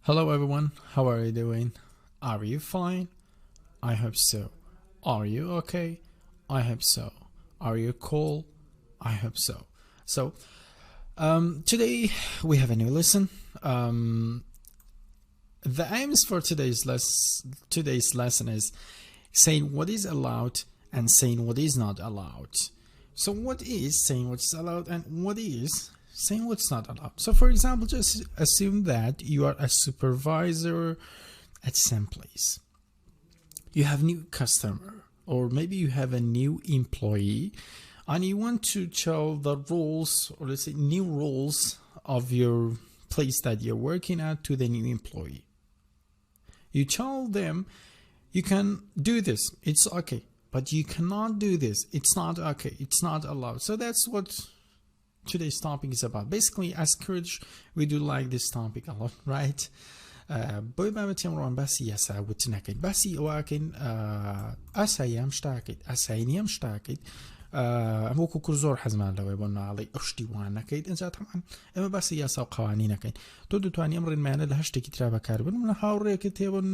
Hello everyone, how are you doing? Are you fine? I hope so. Are you okay? I hope so. Are you cool? I hope so. So, today we have a new lesson. The aims for today's lesson is saying what is allowed and saying what is not allowed. So what is saying what's allowed and what is saying what's not allowed? So for example, just assume that you are a supervisor at some place. You have new customer, or maybe you have a new employee, and you want to tell the rules, or let's say new rules of your place that you're working at to the new employee. You tell them you can do this, it's okay, but you cannot do this, it's not okay, it's not allowed. So that's what today's topic is about. Basically, as courage, we do like this topic a lot, right? بۆی بابەتی ئەمڕۆمان باسی یاساوت نەکەین، باسی ئەوەکەین ئاساییام شتاکەیت، ئاسایی ئەم شتاکەیت، ئەم وەکو کورد زۆر حەزمان لەوەی بۆ ناڵی ئەو شتی وان نەکەیت. ئەنجا تەمان ئێمە باسی یاسا و قەوانین نەکەین. تۆ دەتوانی ئەم ڕێنمایانە لە هەشتێکی ترا بەکار بن. منە هاوڕێیەکت هێبن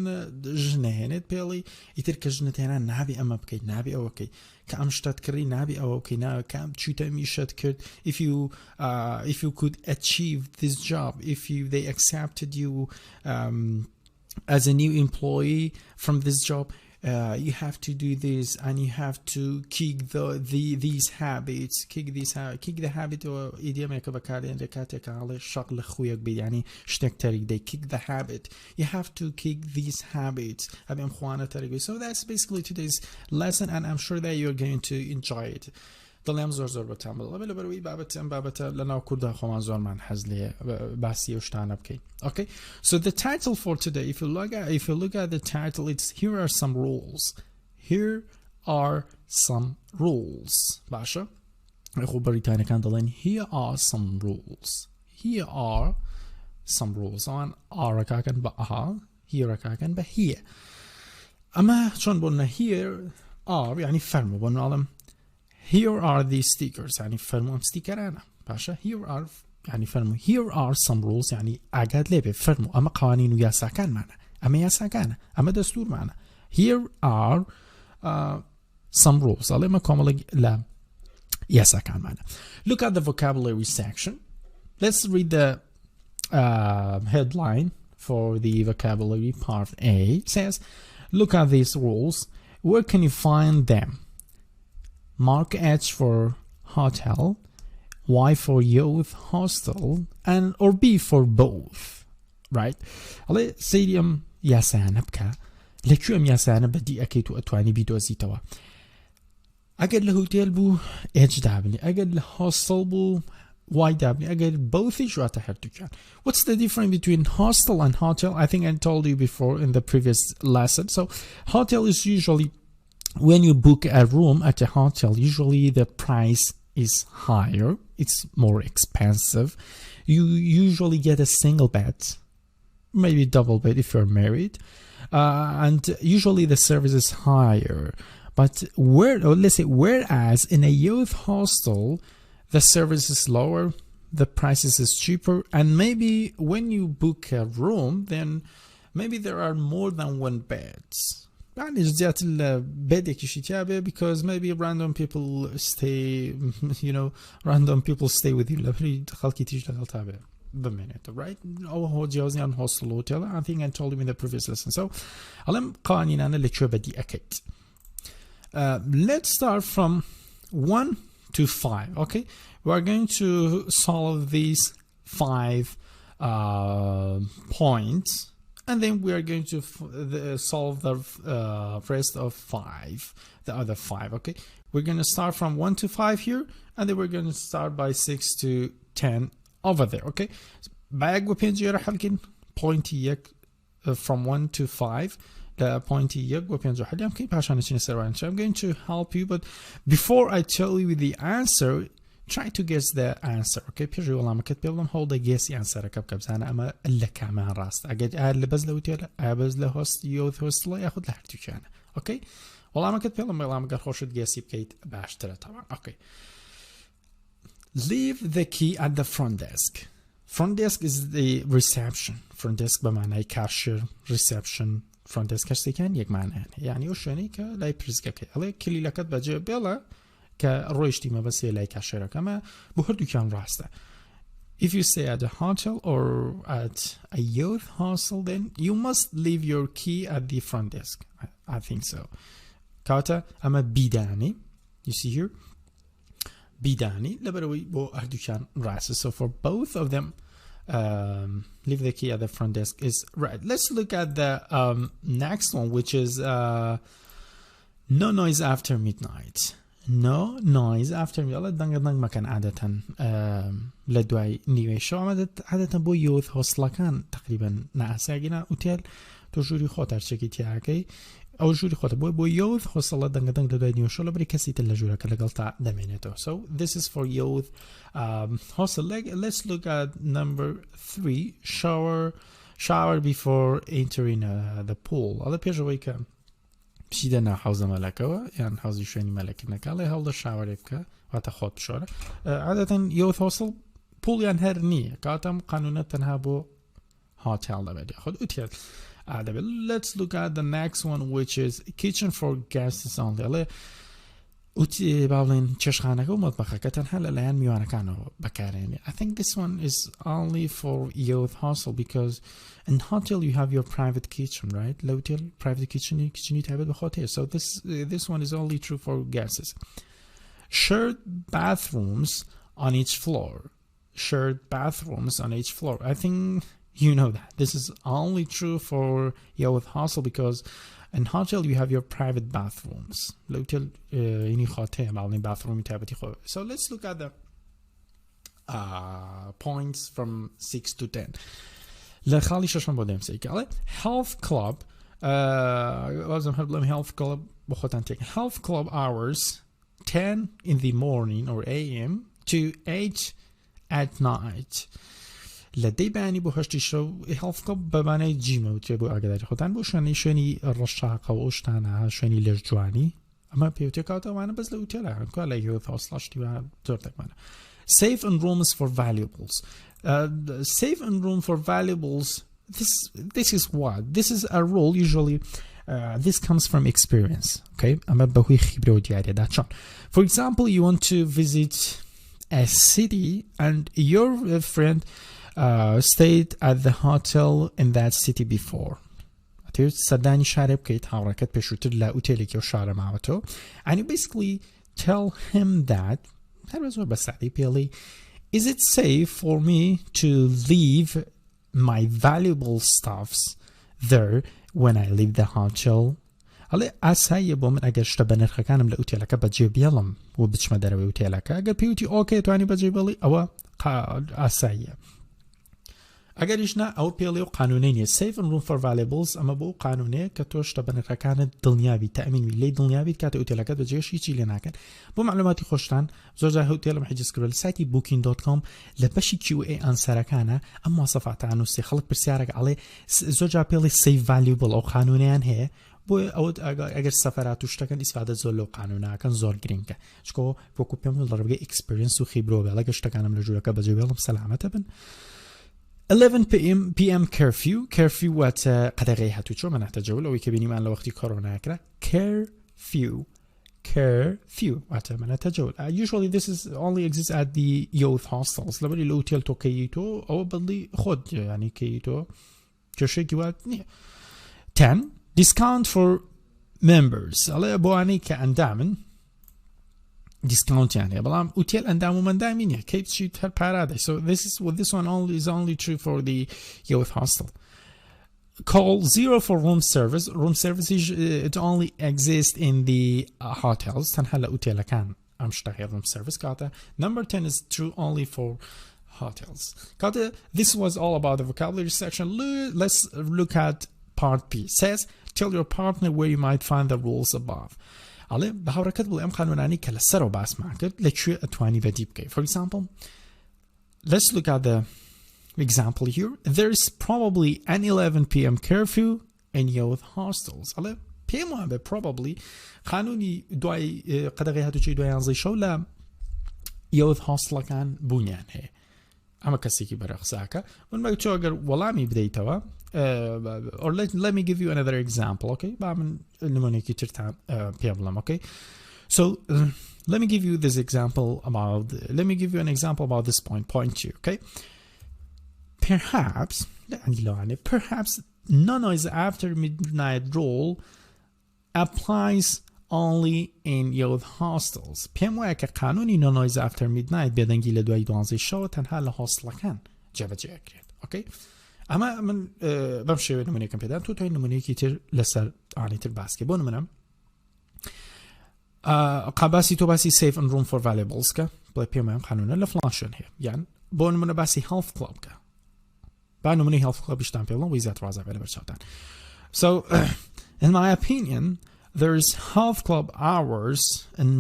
ژنەهێنێت پێڵی ئیتر کە ژنت هێنا نابی ئەمە بکەیت، نابی ئەوە بکەیت، کە ئەم شتت کڕی نابی ئەوە بکەیت، نابی کە ئەم چیتە میشت کرد. If you could achieve this job, if they accepted you as a new employee from this job, you have to do this, and you have to kick these habits, kick the habit. or idiom که بکارین رکاته که حالا شغل خویک بید، یعنی شتک تریک دی kick the habit. You have to kick these habits. ابیم خوانه تریک. So that's basically today's lesson, and I'm sure that you're going to enjoy it. دڵیام زۆر بەتان بڵێ لەبەرەوەی بابەتە لەناو کووردا خۆمان زۆرمان حەز لێ باسی ئەو شتانە بکەین. Okay, so the title for today, if you look at the title, it's here are some rules. Here are some rules. باشە؟ خۆ بەریتانیەکان دەڵێن here are some rules. Here are some rules. ئەوان ئارەکاکەن بە ئا، هیرەکاکەن بە هیە. ئەمە چۆن بۆنە here are یعنی فەرموو بۆ ناڵم here are these stickers، يعني فرمو ام ستيكرانا باشا. here are يعني فرمو here are some rules، يعني اقاد ليبه فرمو اما قوانين وياسا كان معنا، اما ياسا كان اما دستور معنا. here are some rules على ما كامل لا ياسا كان معنا. Look at the vocabulary section. Let's read the headline for the vocabulary part A. It says, look at these rules. Where can you find them? Mark H for hotel, Y for youth hostel, and or B for both. Right? على سێیەم یاسایانە بکە. لەکوێم یاسایانە بەدی ئەکەیت و ئەتوانی بیدۆزیتەوە. ئەگەر لە هوتێل بوو H دابنی، ئەگەر لە هۆستڵ بوو Y دابنی، ئەگەر بەوثیش واتە هەردووکیان. What's the difference between hostel and hotel? I think I told you before in the previous lesson. So hotel is usually when you book a room at a hotel, usually the price is higher, it's more expensive. You usually get a single bed, maybe double bed if you're married, and usually the service is higher. But whereas in a youth hostel, the service is lower, the prices is cheaper, and maybe when you book a room, then maybe there are more than one beds. يعني جزئيات البيت يشتيابه because maybe random people stay, random people stay with you. لبري خلقي تشتغل تابع بمنت, right? أو هو جوازني عن hostel hotel. I think I told him in the previous lesson. So علم قوانين أنا اللي شو بدي أكيد. Let's start from 1 to 5. Okay, we are going to solve these 5 points. And then we are going to solve the rest of 5, the other 5, okay? We're going to start from 1 to 5 here, and then we're going to start by 6 to 10 over there, okay? Bag with pinji halkin point from 1 to 5. point 1 و 57 هم که پاشانه چین سروان. I'm going to help you, but before I tell you the answer, try to guess the answer. Okay, پیجی ولام کت بیلم hold the guess answer کب کب زنه اما لکمان راست. اگر لباس لوتیل لباس لهست youth hostel یاخد لحتی کنه. Okay, ولام کت بیلم ولام گر خوشت guessi بکیت باشتره طبعا. Okay. Leave the key at the front desk. Front desk is the reception. Front desk به معنای cashier, reception. Front desk کسی کن یک معنی. یعنی اوشانی که لای پرزگه که. اله کلی لکت بجه بیله که رویشتی ما بس لای cashier کما به هر دوکان راسته. If you stay at a hotel or at a youth hostel, then you must leave your key at the front desk. I think so. کاتا اما بیدانی. You see here? بیدانی لبروی با هر دوکان راسته. So for both of them, leave the key at the front desk is right. Let's look at the next one, which is no noise after midnight. No noise after midnight. دنگ مکان عادة لدوای نیوه شو عادة بو youth hostel کان تقریبا ناساگینا اوتیل تو جوری خاطر چکیتی اگه او جوری خاطر بو youth hostel دنگ لدوای نیوه شو لبری کسی تل جورا که لگال تا دمینتو. So this is for youth hostel. Let's look at number 3. Shower before entering the pool. هذا بيجوي كم بشيدنا حوزة ملكة يعني حوزة شويني ملكة نكالي هذا shower يبكى وتاخد بشورة. عادة youth hostel pool يعني هرنية كاتم قانونا تنهابو hotel لبدي أخذ أوتيل. Let's look at the next one, which is kitchen for guests only. اوتی باولین چشخانه و مطبخه که تنها لایان میوانه کانو بکارینی. I think this one is only for youth hostel because in hotel you have your private kitchen, right? Hotel private kitchen تابد بخاطر. So this one is only true for guests. Shared bathrooms on each floor. Shared bathrooms on each floor. I think you know that. This is only true for youth hostel because in hotel you have your private bathrooms. Hotel ini خاطر معلومه bathroom تابتی خو. So let's look at the points from 6 to 10. لخالی ششم بودیم سیکاله. Health club. لازم هبلم health club بخوتن تک. Health club hours 10 in the morning or a.m. to 8 at night. لدی بانی بو هشتی شو هالف کلاب به معنی جیم و تیبو آگداری خودن بو شونی رشاق و اشتانه شونی لجوانی اما پیوتی کاتا معنی بس لوتیله هم که علیه ثاصلاشتی و زرتک معنی. Safe and rooms for valuables. Safe and room for valuables. This is what? This is a rule usually. This comes from experience. Okay. اما بهوی خبره و دیاری داشتن. For example, you want to visit a city and your friend stayed at the hotel in that city before. صدانی شهر بکیت حرکت پشوتر لأوتیلی که شهر معوتو. And you basically tell him that is it safe for me to leave my valuable stuffs there when I leave the hotel? حالا اسایی با من اگر شتبه نرخکانم لأوتیلکه بجی بیالم و بچمه دروی اوتیلکه اگر پیوتی اوکی توانی بجی بیالی او اساییه. اگرش نه او پیلی و قانونیه safe and room for valuables اما با قانونه که توش تا بنرخکان دلنیابی تأمین میلی دلنیابی که اوتیلکت بجیش هیچی لی نکن. با معلوماتی خوشتن زوجه هوتیل محجز کرد سایتی booking.com لبشی QA انسرکانه اما صفات عنو سی خلق برسیارک علی زوجه پیلی safe valuable او قانونیان هی بو او اگر سفراتوش تکن استفاده زلو قانونه کن زور گرینگه. چکو وکو پیام لربگی experience و خبره ولی اگرش تکنم لجوره که بجی بیالم سلامت بن. 11 p.m. curfew وات قدقی هاتو چو من احتاج اول اوی که بینیم الان وقتی کرونا اکره curfew وات من احتاج اول. Usually this is only exists at the youth hostels. لبری لوتیل تو کیتو او بدلی خود یعنی کیتو چشه کیوات نیه. 10 discount for members. الله بوانی که اندامن discount يعني بلام اوتيل اندامو من دامينيا كيف شيء هر paradise. So this one only true for the youth hostel. Call 0 for room service. Room service it only exists in the hotels. تنحل اوتيل كان امشتغل room service كاتا. Number 10 is true only for hotels. Kata, this was all about the vocabulary section. Let's look at part B. It says tell your partner where you might find the rules above. ئەڵێ بە هاوڕەکەت بڵێ ئەم قانونانی کە لەسەرەوە باسمان کرد لەکوێ ئەتوانی بەدی بکەیت. For example, let's look at the example here. There's probably an 11 p.m. curfew in youth hostels. ئەڵێ پێم وایە probably قانونی دوای قەدەغی هاتوچی دوای 11 شەو لە youth hostelەکان بوونیان هەیە. ئەمە کەسێکی بەرەخساکە من بەگوچۆ ئەگەر وەڵامی بدەیتەوە or let me give you another example, okay? با من نمونێکی ترتان پێ بڵێم, okay? So let me give you an example about this point 2, okay? Perhaps no noise after midnight rule applies only in youth hostels. پێم وایە کە قانونی no noise after midnight بێدەنگی لە دوای 12 شەوە تەنها لە هۆستڵەکان جێبەجێکرێت, okay? ئەمە من بەم شێوەیە نمونەیەکم پێدان توی نمونەیەکی تر لەسەر ئاڵی تر باسکە بۆ نمونەم قاباسی تۆ باسی safe and room for valuables کە بڵێ پێم وایە قانونە لە فڵان شوێن هەیە یان بۆ نمونە باسی health club کە با نمونەی health club شتان پێ بڵێم وی زیاتر وازە بێ لە بەرچاوتان. So in my opinion there's health club hours in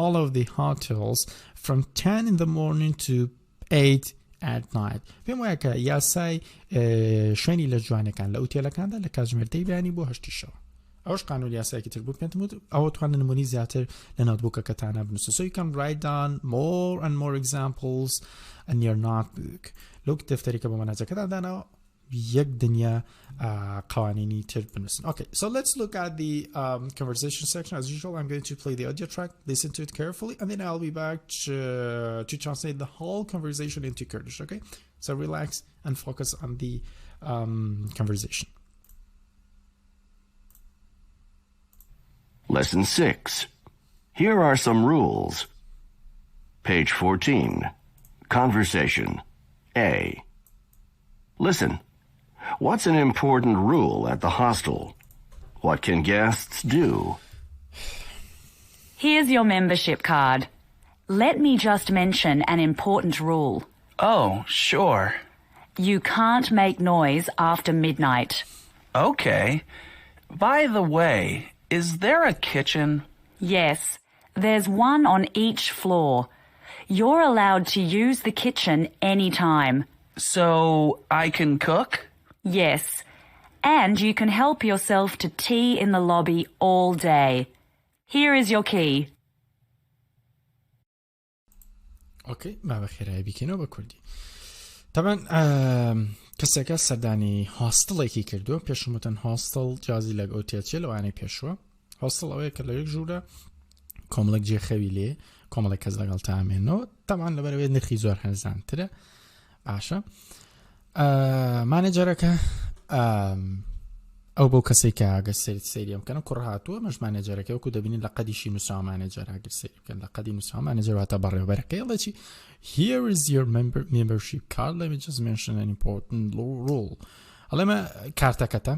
all of the hotels from 10 in the morning to 8 at night. پێم وایە کە یاسای شوێنی لە جوانەکان لە ئوتێلەکاندا لە کاتژمێردەی بەیانی بۆ 8 شەوە. ئەوش قانون یاسایەکی تر بوو پێم وت ئەوە توانە نمونەی زیاتر لە نۆتبووکەکەتانە بنووسن. So you can write down more and more examples in your notebook. لەو دەفتەرێکە بۆ مەناجەکەدا داناوە یەک دنیا قوانینی تر بنووسن. Okay, so let's look at the conversation section. As usual, I'm going to play the audio track, listen to it carefully, and then I'll be back to translate the whole conversation into Kurdish, okay? So relax and focus on the conversation. Lesson 6. Here are some rules. Page 14. Conversation. A. Listen. What's an important rule at the hostel? What can guests do? Here's your membership card. Let me just mention an important rule. Oh, sure. You can't make noise after midnight. Okay. By the way, is there a kitchen? Yes, there's one on each floor. You're allowed to use the kitchen anytime. So I can cook? Yes, and you can help yourself to tea in the lobby all day. Here is your key. Okay, ما بخير بكينو بكردي. طبعا کەسێکە سەردانی هۆستڵێکی کردووە پێشموتەن هۆستڵ جیازی لە ئۆتێچێ لەوانەی پێشوە. هۆستڵ ئەوەیە کە لە یەک ژوورە کۆمەڵێک جێخەوی لێ کۆمەڵێک کەس لەگەڵ تامێنەوە تەمان لەبەرەوەی نرخی زۆر هەرزانترە. باشە مانێجەرەکە ئەو بۆ کەسێک کە ئاگە سێیەم بکەن کوڕ هاتووە مەش مانێجەرەکە وەکو دەبینین لە قەدیشی نووسراوە مانێجەر ئاگر سێری بکەن لە قەدی نووسراوە مانێجەر واتە بەڕێوەبەرەکەی ئەڵێکی Here is your membership card. Let me just mention an important rule. ئەڵێمە کارتەکەتە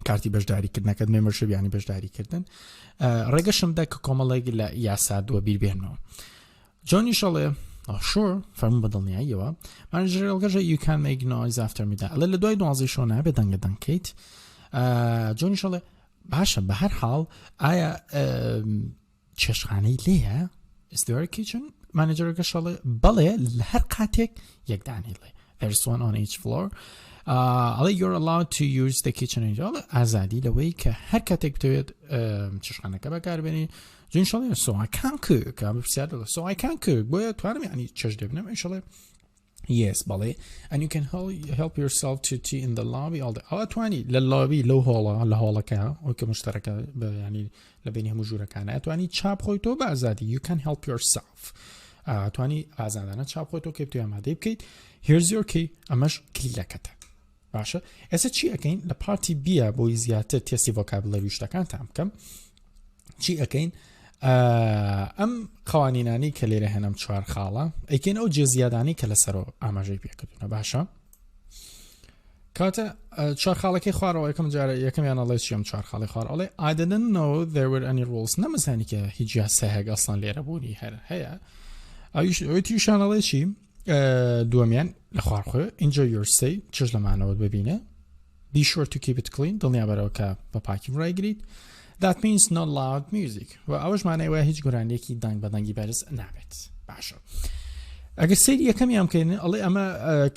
کارتی بەشداریکردنەکەت membership یعنی بەشداریکردن ڕێگەشم دا کە کۆمەڵێک لە یاسا دووە بیربێنەوە. جۆنیش ئەڵێ sure فەرموو بەدڵنیاییەوە مانێجەرەکەژە you can make noise after midnight. ئەڵێ لە دوای 12 شەو نابێ دەنگە دەنگکەیت. جۆنیش ئەڵێ باشە بە هەر حاڵ ئایا چێشخانەی لێیە؟ Is there a kitchen? مانێجەرەکەش ئەڵێ بەڵێ لە هەر قاتێک یەکدانی لێ. There's one on each floor. You're allowed to use the kitchen. ئازادی لەوەی کە هەر کاتێک بتەوێت چێشخانەکە بەکاربێنی. جۆنیش so I can cook. So I can cook. بۆیە توانم یعنی چێش دەبنم. ئیشەڵێ yes بەڵێ and you can help yourself to tea in the lobby all day. ئەتوانی لە لابی لەو هۆڵە لە هۆڵەکە ئەو کە مشتەرەکە ینی لە بینی هەموو ژوورەکانە ئەتوانی چاپ خۆی تۆ بە ئازادی. You can help yourself. ئەتوانی ئازادانە چاپ خۆی تۆ کە بتوێ ئامادەی بکەیت. Here's your key. ئەمەش کلیلەکەتە. باشە ئێستا چی ئەەکەین لە پارتی بیە بۆی زیاتر تێستی ڤۆکابولەری شتەکان تام بکەم چی ئەەکەین ئەم قوانینانی کە لێرە هێنم چوار خاڵە ئەیکەین ئەو جێزیادانی کە لەسەرەوە ئاماژەی پێکردونە. باشە کاتە چوار خاڵەکەی خوارەوە یەکەم جارە یەکەمیان ئەڵێ چیم چوار خاڵی خوار ئەڵێ I didn't know there were any rules. نەمەزانی کە هیچ یاسایەک ئەسڵان لێرە بوونی هەیە. ئەویشان ئەڵێ چی دووەمیان لە خوارخۆ enjoy your stay چش لەمانەوە ببینە be sure to keep it clean دڵنیابەرەوە کە بە پاکی ڕێگریت. that means not loud music و ئەوەش مانای وایە هیچ گۆرانیەکی دەنگ بە دەنگی بەرز نابێت. باشە ئەگەر سەیری یەکەمیان بکەین ئەڵێ ئەمە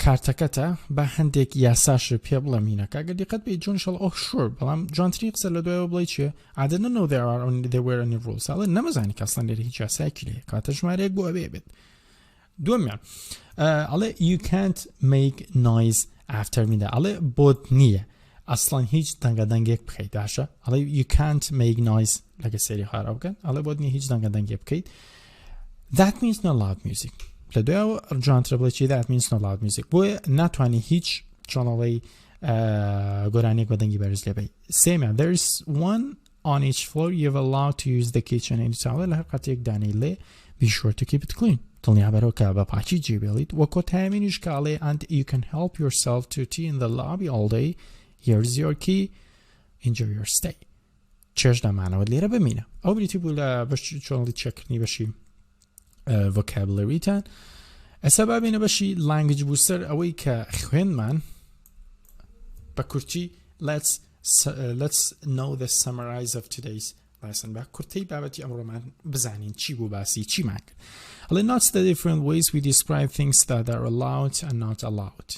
کارتەکەتە بە هەندێک یاساش پێ بڵە مینەکە ئەگەر دیقەت بێت جۆنشەڵ ئۆ شور بەڵام جوانترین قسە لە دوایەوە بڵێ چیە I didn't know there were any rules ئەڵێ نەمەزانی کە ئەسڵەن لێرە هیچ یاسایەکی لێ کاتە ژمارەیەک بۆ ئەوێ بێت. دووەمیان ئەڵێ you can't make noise after midnight ئەڵێ بۆت نییە ئەسڵەن هیچ دەنگە دەنگێک بکەیت باشە ئەڵێ you can't make noise لەگە سەیری خارا بکەن ئەڵێ بۆت نییە هیچ دەنگە دەنگێک بکەیت. that means not loud music لە دوایەوە جوانترە بڵێ چی that means not loud music بۆیە ناتوانانی هیچ چۆنەڵەی گۆرانێک بە دەنگی بەرز لێبێت. سێمیان there is one on each floor you're allowed to use the kitchen anytime لە هەر قاتێک دانەی لێ be sure to keep it clean دڵنیابەرەوە کە بە پاکی جێبێڵیت وە کۆتایمینیش کاڵێ and you can help yourself to tea in the lobby all day here's your key enjoy your stay. چێژ دەمانەوە لێرە بمینە ئەو بریتی بوو لە بەشی چۆنڵی چەکردنی بەشی vocabularyتان. ئەسا بابینە بەشی language booster ئەوەی کە خوێنمان بە کورتی let's know the summarize of today's lesson بە کورتەی بابەتی ئەمڕۆمان بزانین چی بوو باسی چیمان کرد. note the different ways we describe things that are allowed and not allowed.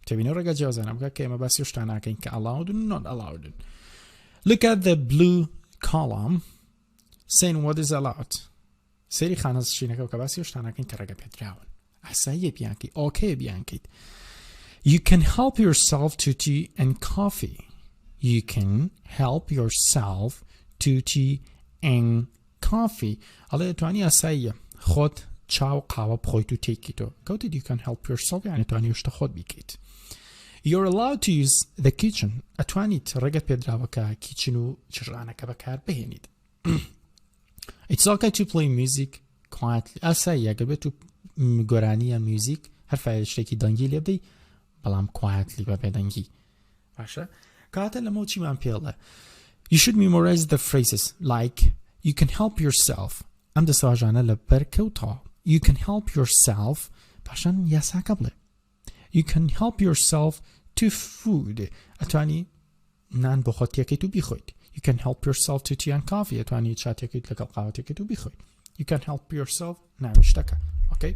تبینە ڕێگە جیازانە بکە کە ئێمە باسی شتان ناکەین کە allowed and not allowed. look at the blue column saying what is allowed. سەیری خانەشینەکە کە باسی شتانەکەین کە ڕێگە پێدراون ئاساییە بیانکەی ئۆکێ بیانکەیت. you can help yourself to tea and coffee. you can help yourself to tea and coffee. ئەڵێ توانی ئاساییە خۆت چاو قاوە بخۆیت و تێکیتەوە کەوتت you can help yourself یعنی توانی شتە خۆت بیکەیت. you're allowed to use the kitchen ئەتوانیت ڕێگەت پێدراوەکە کیچن و چڕانەکە بەکار بهێنیت. it's okay to play music quietly ئاساییە گەر بێت و گۆرانیە میوزیک هەر فایل شتێکی دەنگی لێ بدەی بەڵام quietly بە بێدەنگی باشە. کاتە لەمە چیمان پێڵە you should memorize the phrases like you can help yourself ئەم دەسەواژانە لە بەرکەوتەوە you can help yourself پاشان یاساکە بڵێ you can help yourself to food ئەتوانی نان بۆ خۆت تێکەیت و بیخۆیت. you can help yourself to tea and coffee ئەتوانی چاتێکیت لەگەڵ قاوەتێکیت و بیخۆیت. you can help yourself ناوی شتەکە okay.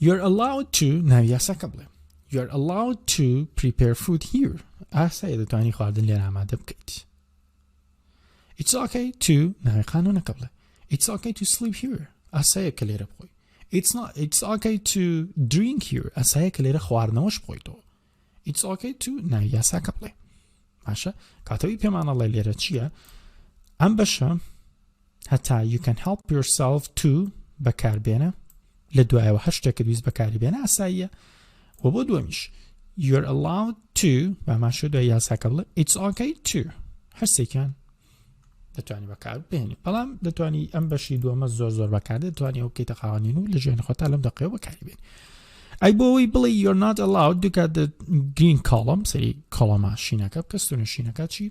you're allowed to ناوی یاساکە بڵێ you're allowed to prepare food here ئاساییە دەتوانی خواردن لێرە ئامادە بکەیت. it's okay to ناوی قانونەکە بڵێ it's okay to sleep here ئاساییە کە لێرە بخۆی. it's okay to drink here ئاساییە کە لێرە خواردنەوەش بخۆیتەوە. it's okay to ناوی یاساکە بڵێ باشە. کاتەوەی پێمانەڵێ لێرە چییە ئەم بەشە هەتا you can help yourself to بەکاربێنە لە دوایەوە هەر شتێکە دویست بەکاری بێنە ئاساییە و بۆ دووەمیش you're allowed to بەماشە دوای یاساکە بڵێ it's okay to هەرسێکیان دەتوانی بەکار بێنی بەڵام دەتوانی ئەم بەشی دووەمە زۆر بەکار دەتوانی ئەو بکەیتە خاوەنین و لە ژێن خۆتا لەم دەقەیەوە بەکاری بێنی. ئەی بۆەوەی بڵێ you're not allowed دوکات the green column سەری کۆڵەمە شینەکە بکە ستونە شینەکە چی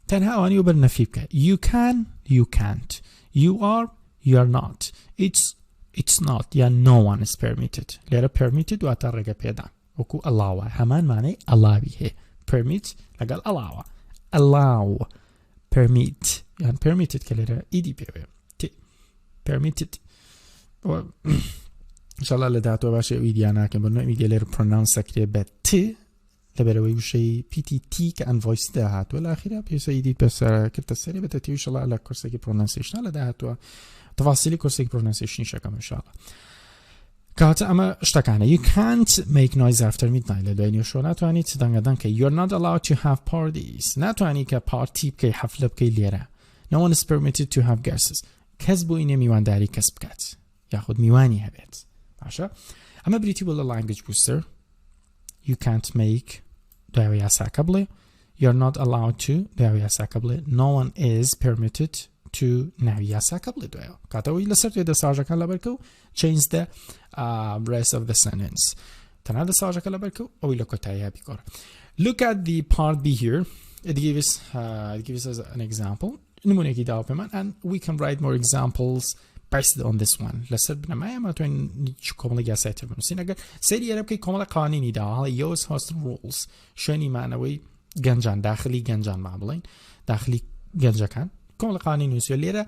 تەنها ئەوانی و بەر نەفی بکە you can you can't you are you are not it's not یا no one is permitted لێرە permitted واتە ڕێگە پێدان وەکو ئەلاوە هەمان مانەی ئەلاوی هەیە permit لەگەڵ ئەلاوە allow permit یان permitted کە لێرە ئیدی پێوێ permitted ئینشاڵڵا لە داهاتوە باشە ئیدیان ناکەم بۆ نوێ ئیدی لێرە پرۆناونس سەکرێ بە ت لەبەرەوەی وشەی PTT کە ئەنڤۆیس داهاتوە لە ئاخیرا پێویستە ئیدی کردە سەرێ بێتە تێ ئینشاڵڵا لە کورسێکی پرۆنانسیشنە لە داهاتوە تەفاسیلی کورسێکی پرۆنانسیشنی شەکەم ئینشاڵڵا. کاتە ئەمە شتەکانە you can't make noise after midnight لە دوای نیوەشۆ ناتوانیت دەنگەدەن کە you're not allowed to have parties ناتوانی کە پارتی بکەی حەفلە بکەی لێرە no one is permitted to have guests کەس بۆینە میوانداری کەس بکات یاخود میوانی هەبێت باشە. ئەمە بریتی بۆ لە language booster you can't make دوای یاساکە بڵێ you're not allowed to دوای یاساکە بڵێ no one is permitted to ناوی یاساکە بڵێ دوایەوە کاتەوەی لەسەر توێ دەساژەکە لەبەرکە و change the rest of the sentence تەنها دەساژەکە لەبەرکە و ئەوی لە کۆتاییە بیگۆڕە. look at the part B here it gives us an example نمونێکی داوە پێمان and we can write more examples based on this one لەسەر بنەمایە ماتوانین کۆمەڵی یاسایتر بنووسین ئەگەر سەیری ئێرە بکەی کۆمەڵە قوانینی داوە هەڵە use host rules شوێنی مانەوەی گەنجان داخلی گەنجان ما بڵین داخلی گەنجەکان کۆمەڵە قوانین نووسیوە لێرە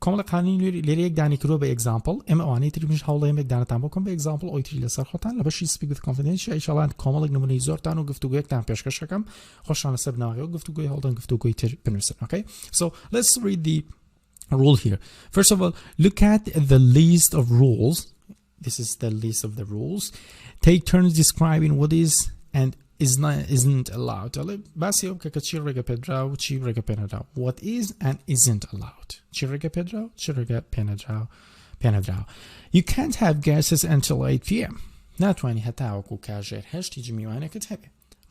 کۆمەڵە قوانین لێرە یەک دانیکرۆ بە ئێگزامپڵ ئێمە ئەوانەی تریش هەوڵەیەم یەکدانەتان بۆکەم بە ئێگزامپڵ ئۆیتری لەسەر خۆتان لە بەشی speak with confidence ئیشەڵان کۆمەڵێک نمونەی زۆرتان و گفتوگویەکتان پێشکەشەکەم خۆشان لەسەر بناوەوە گفتوگوی هەڵدەن گفتوگوی تر بنووسن okay so let's read the rule here. First of all, look at the list of rules. This is the list of the rules. Take turns describing what is and isn't allowed. What is and isn't allowed. You can't have guests until 8 p.m.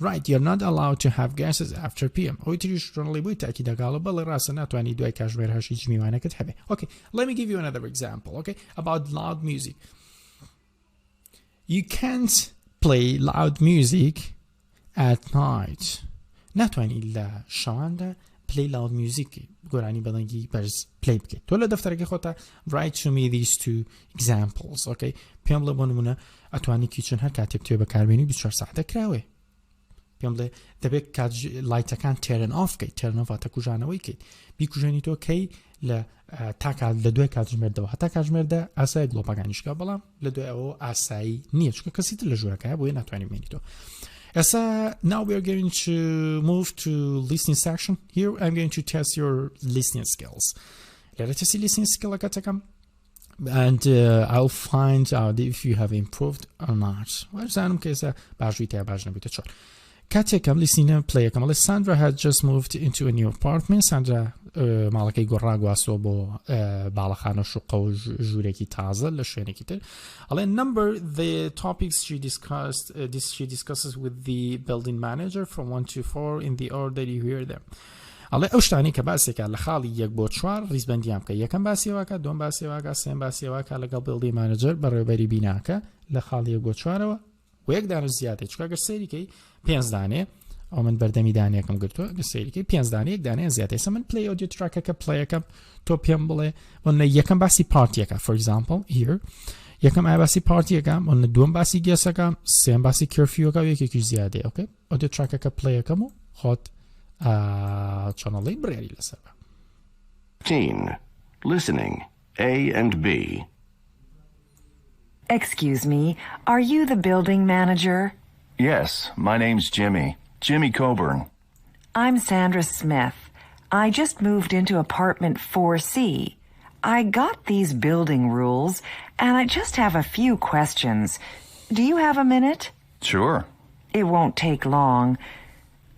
Right, you're not allowed to have guests after PM. Okay, let me give you another example, okay, about loud music. You can't play loud music at night. ناتواني إلا شواندا play loud music. قراني بدنجي بس play بكي. تولا دفترك خوتا write to me these two examples, okay. PM لبونمونا أتواني كيتشن هر كاتب تيو بكاربيني 24 ساعة كراوي. پێم بڵێ دەبێت لایتەکان تێرن ئاف بکەیت تێرن ئاف واتە کوژانەوەی کەیت بیکوژێنی تۆ کەی لە تا لە دوای کاتژمێردەوە هەتا کاتژمێردە ئاسایی گڵۆپەکانیشکە بەڵام لە دوای ئەوە ئاسایی نییە چونکە کەسیتر لە ژوورەکەیە بۆیە ناتوانانی بینی تۆ ئێستا now we are going to move to listening section. Here I'm going to test your listening skills. لێرە تەستی listening skillەکەتەکەم and I'll find out if you have improved or not. وەرزانم کە ئێستا باشوی تیا باش نەبیتە چۆن کاتێکم لیسینە پلەیەکەم ئەڵێ Sandra had just moved into a new apartment. Sandra ماڵەکەی گۆڕا گواستووە بۆ باڵەخانە شوقە و ژوورێکی تازە لە شوێنێکی تر ئەڵێ number the topics she discusses with the building manager from 1 to 4 in the order you hear them. ئەڵێ ئەو شتانی کە باسێکە لە خاڵی 1 بۆ 4 ڕیزبەندیان بکە یەکەم باسیێواکە دوم باسیێواکە سێم باسیێواکە لەگەڵ building manager بەڕێوەبەری بیناکە لە خاڵی 1 بۆ 4ەوە و یەک دانە زیاتر چونکە ئەگەر سەیریکەی 5 دانێ ئەو من بەردەمی دانەیەکەم گرتووە ئەگەر سەیریکەی 5 دانە یەک دانەیە زیاتر ئێستا من play audio trackەکە playەکەم تۆ پێم بڵێ وەنە یەکەم باسی پارتیەکە for example here یەکەم ئایا باسی پارتیەکەم وەنە دووەم باسی گێسەکەم سێم باسی کێرفیوەکە و یەکێکی زیادەیە okay audio trackەکە playەکەم و خۆت چۆنەڵی بڕێری لەسەر بە 15. Listening A and B. Excuse me, are you the building manager? Yes, my name's Jimmy Coburn. I'm Sandra Smith. I just moved into apartment 4C. I got these building rules, and I just have a few questions. Do you have a minute? Sure. It won't take long.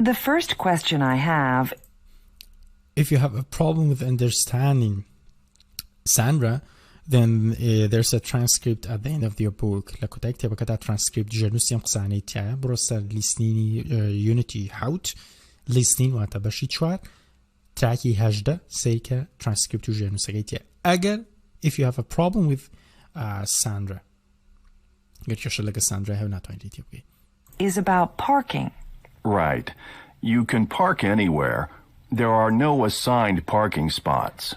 The first question I have... If you have a problem with understanding Sandra, then there's a transcript at the end of your book. لە کۆتای کتێبەکەدا transcript ژێرنووسی ئەم قسانەی تایە بڕۆ سەر لیستنینی unity حوت لیستنین واتە بەشی 4 تراکی 18 سەیکە transcript و ژێرنووسەکەی تایە ئەگەر if you have a problem with Sandra گەر کێشە لەگە Sandra هەو ناتوانیت تێ بگەیت is about parking. Right. You can park anywhere. There are no assigned parking spots.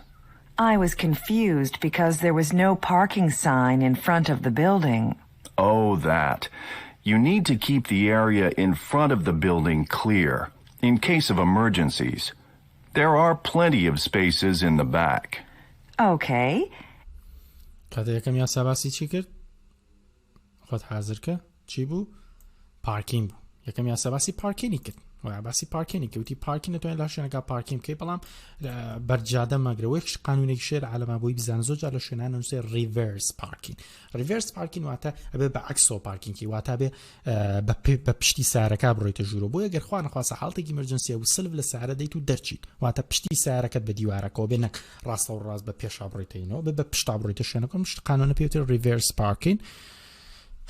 I was confused because there was no parking sign in front of the building. Oh, that. You need to keep the area in front of the building clear, in case of emergencies. There are plenty of spaces in the back. Okay. کاتێکەکەم یاسا باسی چی کرد؟ خۆت حازرکە؟ چی بوو؟ پارکینگ بوو. یەکەم یاسا باسی پارکینی کرد. باسی پارکینی کە وتی پارکین نەتوانێت لە شوێنەکە پارکین بکەیت بەڵام بەرجادە مەگرەوەی قانونێکی شێر عالەما بۆی بزانە زۆر جار لە شوێنانە نووسێ ریڤرس پارکین. ریڤرس پارکین واتە ئەبێ بە عەکسەوە پارکینگی واتە بێ بە پشتی سیارەکە بڕۆیتە ژوورە بۆیە گەر خوا نەخواسە حاڵتێکی ئیمەرجەنسیە و سلف لە سیارە دەیت و دەرچیت واتە پشتی سیارەکەت بە دیوارەکەەوە بێ نەک ڕاستە و ڕاست بە پێشا بڕۆیتەینەوە بە پشتا بڕۆیتە شوێنەکەم قانونە پێوتر ریڤرس پارکین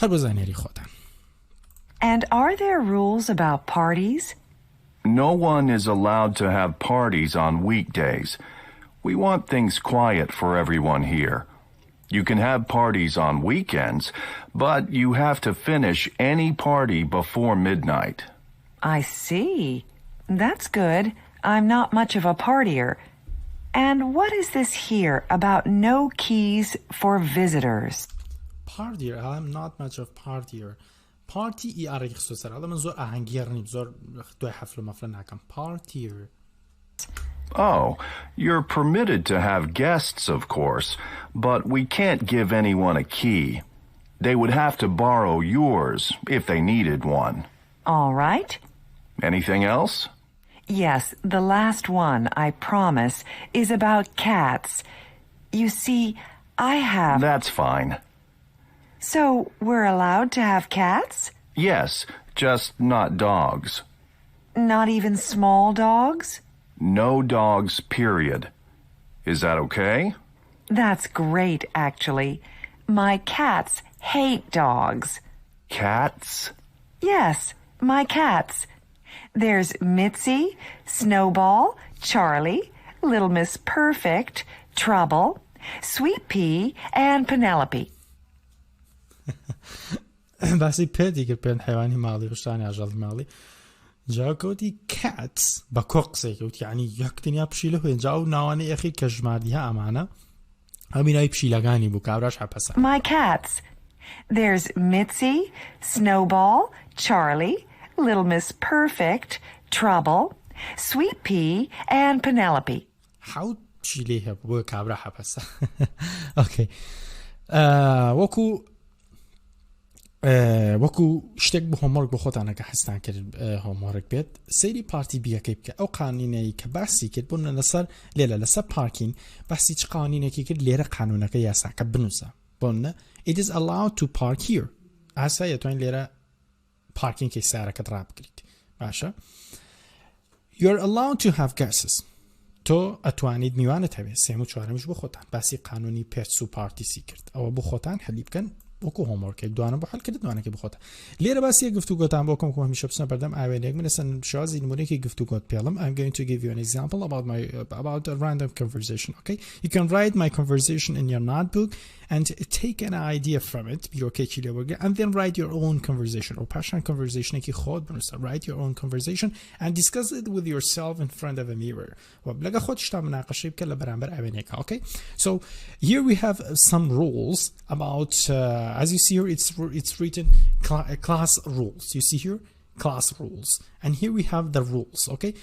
هەر بۆ زانیاری خۆتان. And are there rules about parties? No one is allowed to have parties on weekdays. We want things quiet for everyone here. You can have parties on weekends, but you have to finish any party before midnight. I see. That's good. I'm not much of a partier. And what is this here about no keys for visitors? partier I'm not much of partier party ای آره خصوصا حالا من زور آهنگیر نیم زور دوی حفل مفل نکم partier. Oh, you're permitted to have guests, of course, but we can't give anyone a key. They would have to borrow yours if they needed one. All right. Anything else? Yes, the last one, I promise, is about cats. You see, I have... That's fine. So, we're allowed to have cats? Yes, just not dogs. Not even small dogs? No dogs, period. Is that okay? That's great, actually. My cats hate dogs. Cats? Yes, my cats. There's Mitzi, Snowball, Charlie, Little Miss Perfect, Trouble, Sweet Pea, and Penelope. باسی پێدی کرد پێن حیوانی ماڵی ڕشتانی ئاژەڵی ماڵی جاکەوتی cats بە کۆ قسەی کەوت یعنی یەک دنیا پشیلە هێنجا و ناوانەی ئەخیر کە ژماردیها ئەمانە هەمینای پشیلەکانی بوو کابراش حەپەسە. My cats. There's Mitzi, Snowball, Charlie, Little Miss Perfect, Trouble, Sweet Pea, and Penelope. حەوت پشیلەی هەبوو بۆ کابرا حەپەسە. ئۆکەی وەکو شتێک بە هۆمۆرگ بۆ خۆتانەکە هەستان کرد هۆمۆرگ بێت سەیری پارتی بیەکەی بکە ئەو قانونەی کە باسی کرد بوون لەسەر پارکین باسی چ قانونێکی کرد لێرە قانونەکە یاساکە بنووسە بۆنە it is allowed to park here ئاسا یەتوانین لێرە پارکینگی سیارەکەت ڕابگریت باشە you're allowed to have guests تۆ ئەتوانیت میوانت هەبێت سێم و چوارەمیش بۆ خۆتان باسی قانونی پێرس و پارتیسی کرد ئەوە بۆ خۆتان هەلی بکەن وەکو هۆمۆرکێک دوانە بۆ هەڵکرد دوانەکە بخۆتە لێرە باسی گفتوگۆتان بۆکەم کۆ هەمیشە بچنە بەردەم ئاوێنێک منەسەن شازی نمونەیەکی گفتوگۆت پێڵم I'm going to give you an example about a random conversation okay you can write my conversation in your notebook and take an idea from it بیرۆکێکی لێ وەرگە and then write your own conversation ئەو پاشان conversationێکی خۆت بنووسە write your own conversation and discuss it with yourself in front of a mirror و لەگە خۆت شتا مناقەشەی بکە لە بەرامبەر ئاوێنێکە okay so here we have some rules about as you see here it's written class rules you see here class rules and here we have the rules okay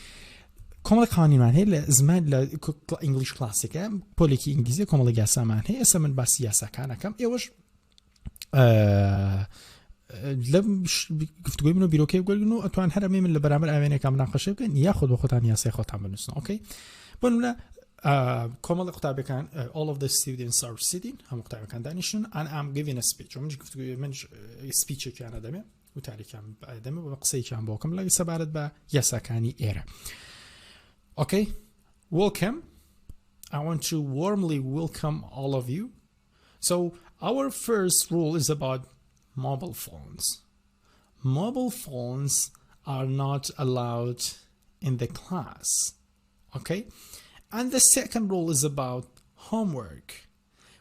کۆمەڵی قانونمان هەیە لە زمان لە ئینگلیش کلاسیکە پۆلێکی ئینگلیزی کۆمەڵی یاسامان هەیە ئێستا من باسی یاساکانەکەم ئێوەش لە گفتوگۆی من و بیرۆکەی بگەن و ئەتوان هەرەمێ من لە بەرامبەر ئاوێنێکە مناقەشە بکەن یاخود بۆ خۆتان یاسای خۆتان بنووسن ئۆکەی بۆ نمونە کۆمەڵی قوتابەکان all of the students are sitting هەموو قوتابەکان دانیشتون and I'm giving a speech من گفتوگۆی من سپیچێکیان ئەدەمێ و تاریکیان ئەدەمێ و قسەیەکیان بۆکەم لە سەبارەت بە یاساکانی ئێرە Okay, welcome. I want to warmly welcome all of you. So our first rule is about mobile phones. Mobile phones are not allowed in the class. Okay? And the second rule is about homework.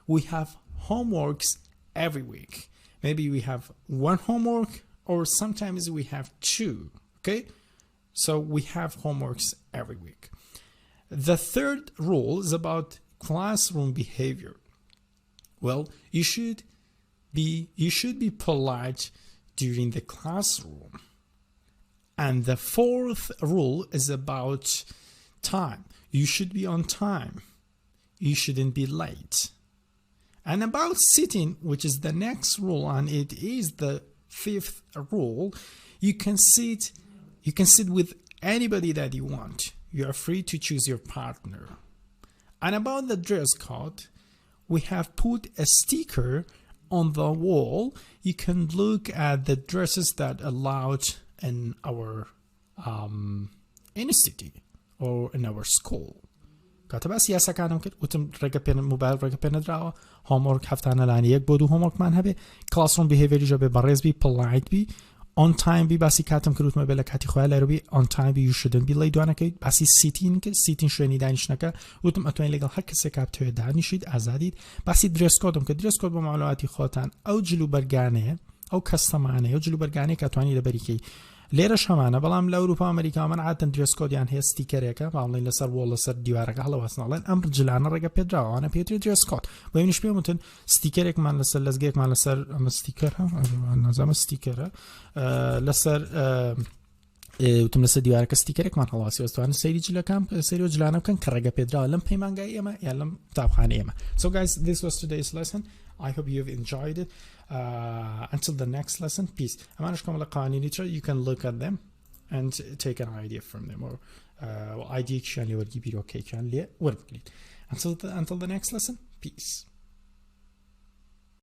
We have homeworks every week. Maybe we have one homework or sometimes we have two. Okay? So we have homeworks every week. The third rule is about classroom behavior. Well, you should be polite during the classroom. And the fourth rule is about time. You should be on time. You shouldn't be late. And about sitting, which is the next rule, and it is the fifth rule, you can sit with anybody that you want. You are free to choose your partner. And about the dress code, we have put a sticker on the wall. You can look at the dresses that are allowed in our institute or in our school. كاتب سیاسة كانم كده وتم رجع موبایل رجع ندرا homework هفتانه لانی یک بودو homework من هبه classroom behavior جا به برز بی polite بی on time بی باسی کاتم کروت موبایل کاتی خواه لایرو بی on time بی you shouldn't be late دوانه که باسی sitting شونی دانش نکه وتم اتوانی لگال هر کسی که توی دانشید آزادید باسی dress code که dress code با معلوماتی خاطن او جلو برگانه او کستمانه او جلو برگانه که اتوانی لبری که لێرە شەمانە بەڵام لە ئەوروپا ئەمریکامان عادەن درێس کۆدیان هەیە ستیکەرێکە باڵێن لەسەر وۆڵ لەسەر دیوارەکە هەڵەوەستناڵێن ئەم جلانە ڕێگە پێدراوانە پێتری درێس کۆد بۆ منیش پێوتن ستیکەرێکمان لەسەر لەزگەیەکمان لەسەر ئەمە ستیکەرە نازانمە ستیکەرە لەسەر وتم لەسەر دیوارەکە ستیکەرێکمان هەڵاسی وەستوانە سەیری جلەکان سەری و جلانە بکەن کە ڕێگە پێدراوە لەم پەیمانگای ئێمە یان لەم قوتابخانەی ئێمە. So guys, this was today's lesson. I hope you've enjoyed it. Until the next lesson, peace. ئەمانش کۆمەڵە قوانینی تر you can look at them and take an idea from them or idea کیان لێ وەرگی بیرۆکەیان لێ وەربگریت. Until the next lesson, peace.